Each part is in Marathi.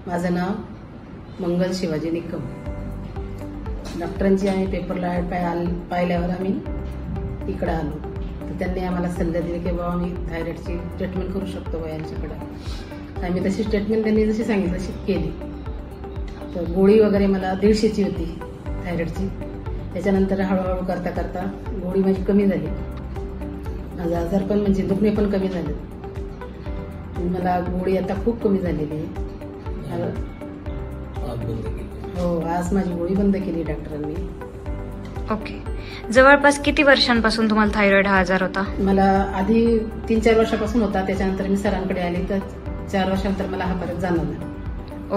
माझं नाव मंगल शिवाजी निकम. डॉक्टरांची आम्ही पेपरला ॲड पाहिल्यावर आम्ही इकडे आलो, तर त्यांनी आम्हाला सल्ला दिला की बाबा आम्ही थायरॉइडची ट्रीटमेंट करू शकतो यांच्याकडे. आम्ही तशी ट्रीटमेंट त्यांनी जशी सांगितलं तशी केली. तर गोळी वगैरे मला 150ची होती थायरॉइडची. त्याच्यानंतर हळूहळू करता करता गोळी माझी कमी झाली. माझा आजार पण म्हणजे दुखणे पण कमी झाले. मला गोळी आता खूप कमी झालेली आहे. हो, आज माझी गोळी बंद केली डॉक्टरांनी. ओके. जवळपास किती वर्षांपासून तुम्हाला थायरॉइड हा आजार होता? मला आधी 3-4 वर्षापासून होता. त्याच्यानंतर मी सरांकडे आली तर 4 वर्षानंतर मला हा फरक जाणवला.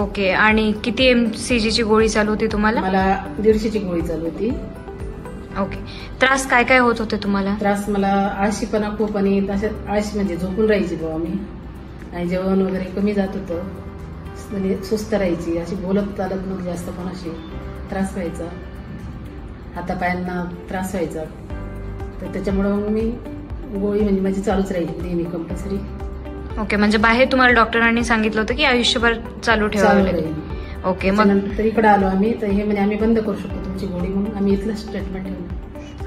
ओके. आणि किती mcg ची गोळी चालू होती तुम्हाला? मला 150ची गोळी चालू होती. ओके. त्रास काय काय होत होते तुम्हाला? त्रास मला आळशीपणा खूप, आणि तसे आळशी म्हणजे झोपून राहायची बाबा मी, आणि जेवण वगैरे कमी जात होतं, म्हणजे सुस्त राहायची, अशी बोलत चालत नव्हती जास्त, पण अशी त्रास व्हायचा, हातापायांना त्रास व्हायचा. तर त्याच्यामुळं मग मी गोळी म्हणजे माझी चालूच राहिली नेहमी कंपल्सरी. ओके. म्हणजे बाहेर तुम्हाला डॉक्टरांनी सांगितलं होतं की आयुष्यभर चालू ठेवावी लागेल? ओके. मग नंतर इकडे आलो आम्ही, तर हे म्हणजे आम्ही बंद करू शकतो तुमची गोळी, म्हणून आम्ही इथलंच ट्रीटमेंट ठेवलं.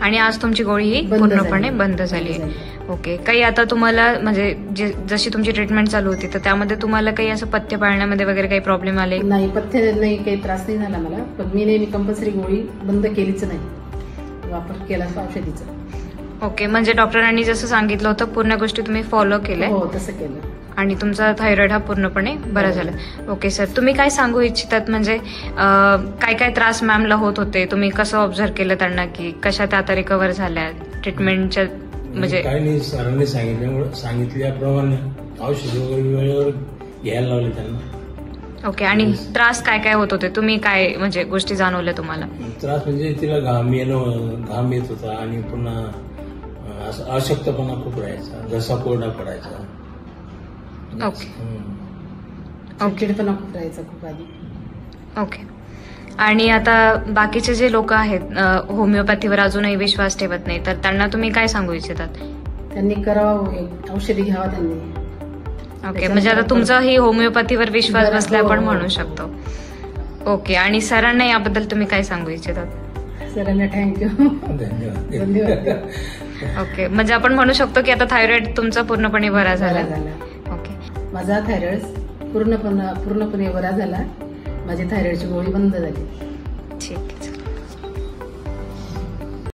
आणि आज तुमची गोळी ही पूर्णपणे बंद झाली आहे? ओके. काही आता तुम्हाला म्हणजे जशी तुमची ट्रीटमेंट चालू होती तर त्यामध्ये तुम्हाला काही असं पथ्य पाळण्यामध्ये वगैरे काही प्रॉब्लेम आले? नाही, पथ्य नाही, काही त्रास नाही झाला मला. पण मी नेहमी कंपल्सरी गोळी बंद केलीच नाही, वापर केला औषधीचा. ओके. म्हणजे डॉक्टरांनी जसं सांगितलं होतं पूर्ण गोष्टी तुम्ही फॉलो केल्या? हो, तसं केलं. आणि तुमचा थायरॉइड हा पूर्णपणे बरा झाला. ओके सर, तुम्ही काय सांगू इच्छितात? म्हणजे काय काय त्रास मॅमला होत होते, तुम्ही कसं ऑब्झर्व केलं त्यांना, की कशा त्या आता रिकव्हर झाल्या ट्रीटमेंटच्या? म्हणजे काही नाही, सरांनी सांगितल्याप्रमाणे औषधी वगैरे वेळेवर घ्यायला लावले त्यांना. ओके. आणि त्रास काय काय होत होते, तुम्ही काय म्हणजे गोष्टी जाणवल्या तुम्हाला? त्रास म्हणजे तिला घाम येत होता, आणि पुन्हा अशक्तपणा खूप राहायचा, घसा कोरडा पडायचा. ओके. चिडचिडपणा खूप राहायचा खूप आधी. ओके. आणि आता बाकीचे जे लोक आहेत होमिओपॅथीवर अजूनही विश्वास ठेवत नाही, तर त्यांना तुम्ही काय सांगू इच्छितात? त्यांनी करावं, औषधी घ्यावा त्यांनी. ओके. म्हणजे आता तुमचा ही होमिओपॅथीवर विश्वास बसला आपण म्हणू शकतो. ओके. आणि सरांना याबद्दल तुम्ही काय सांगू इच्छितात? सरांना थँक्यू, धन्यवाद. ओके. म्हणजे आपण म्हणू शकतो की आता थायरॉइड तुमचा पूर्णपणे बरा झाला? ओके. माझा थायरॉइड पूर्णपणे बरा झाला. माझी थायरॉइडची गोळी बंद झाली.